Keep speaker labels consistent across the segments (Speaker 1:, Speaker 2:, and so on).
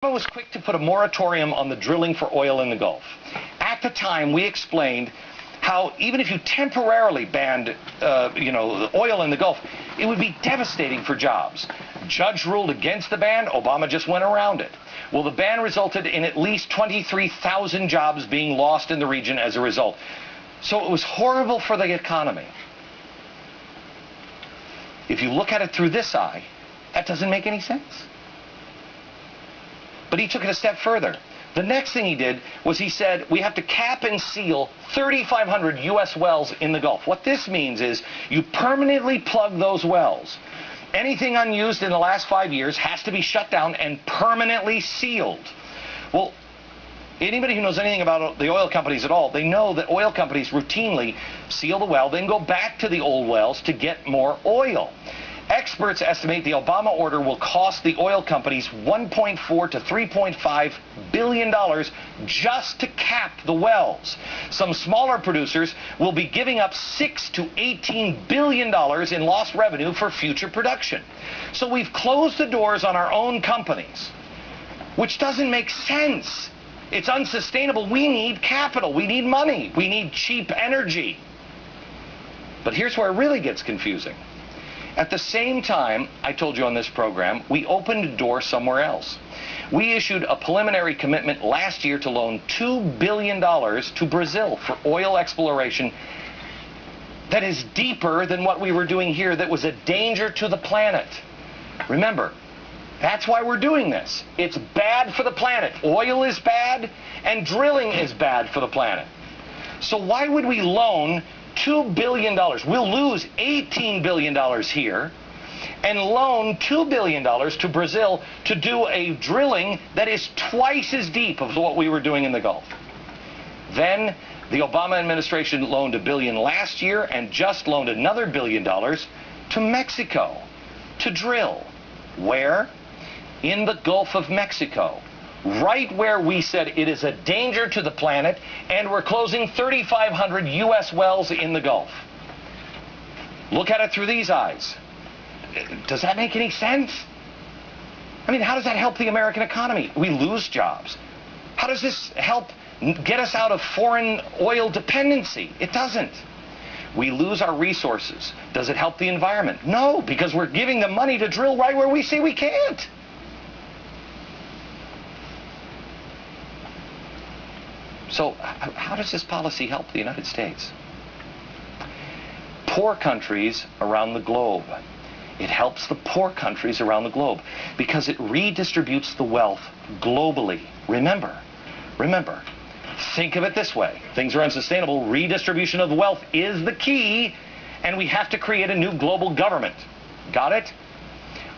Speaker 1: Obama was quick to put a moratorium on the drilling for oil in the Gulf. At the time, we explained how even if you temporarily banned, the oil in the Gulf, it would be devastating for jobs. Judge ruled against the ban. Obama just went around it. Well, the ban resulted in at least 23,000 jobs being lost in the region as a result. So it was horrible for the economy. If you look at it through this eye, that doesn't make any sense. But he took it a step further. The next thing he did was he said, we have to cap and seal 3,500 U.S. wells in the Gulf. What this means is you permanently plug those wells. Anything unused in the last 5 years has to be shut down and permanently sealed. Well, anybody who knows anything about the oil companies at all, they know that oil companies routinely seal the well, then go back to the old wells to get more oil. Experts estimate the Obama order will cost the oil companies $1.4 to $3.5 billion just to cap the wells. Some smaller producers will be giving up $6 to $18 billion in lost revenue for future production. So we've closed the doors on our own companies, which doesn't make sense. It's unsustainable. We need capital. We need money. We need cheap energy. But here's where it really gets confusing. At the same time, I told you on this program, we opened a door somewhere else. We issued a preliminary commitment last year to loan $2 billion to Brazil for oil exploration that is deeper than what we were doing here, that was a danger to the planet. Remember, that's why we're doing this. It's bad for the planet. Oil is bad, and drilling is bad for the planet. So why would we loan $2 billion? We'll lose $18 billion here and loan $2 billion to Brazil to do a drilling that is twice as deep as what we were doing in the Gulf. Then the Obama administration loaned $1 billion last year and just loaned another $1 billion to Mexico to drill. Where? In the Gulf of Mexico. Right where we said it is a danger to the planet, and we're closing 3,500 U.S. wells in the Gulf. Look at it through these eyes. Does that make any sense? I mean, how does that help the American economy? We lose jobs. How does this help get us out of foreign oil dependency? It doesn't. We lose our resources. Does it help the environment? No, because we're giving them money to drill right where we say we can't. So how does this policy help the United States? Poor countries around the globe. It helps the poor countries around the globe because it redistributes the wealth globally. Remember, think of it this way. Things are unsustainable. Redistribution of the wealth is the key, and we have to create a new global government. Got it?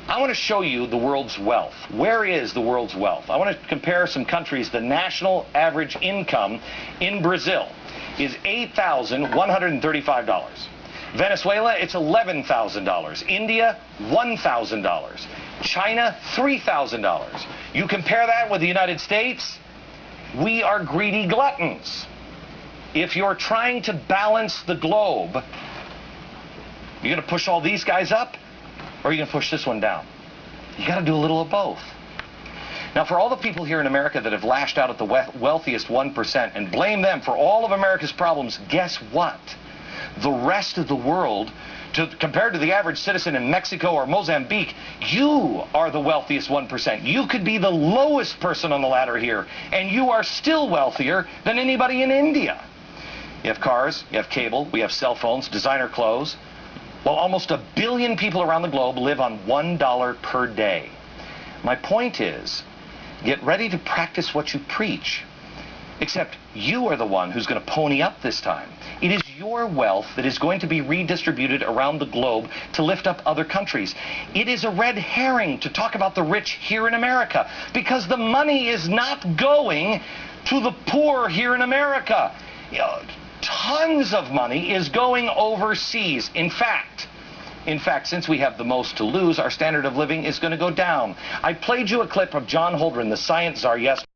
Speaker 1: I want to show you the world's wealth. Where is the world's wealth? I want to compare some countries. The national average income in Brazil is $8,135. Venezuela, it's $11,000. India, $1,000. China, $3,000. You compare that with the United States, we are greedy gluttons. If you're trying to balance the globe, you're going to push all these guys up, or are you going to push this one down? You got to do a little of both. Now, for all the people here in America that have lashed out at the wealthiest 1% and blame them for all of America's problems, guess what? The rest of the world, compared to the average citizen in Mexico or Mozambique, you are the wealthiest 1%. You could be the lowest person on the ladder here, and you are still wealthier than anybody in India. You have cars, you have cable, we have cell phones, designer clothes. Well, almost 1 billion people around the globe live on $1 per day. My point is, get ready to practice what you preach. Except you are the one who's going to pony up this time. It is your wealth that is going to be redistributed around the globe to lift up other countries. It is a red herring to talk about the rich here in America, because the money is not going to the poor here in America. Tons of money is going overseas. In fact, since we have the most to lose, our standard of living is going to go down. I played you a clip of John Holdren, the science czar, yesterday.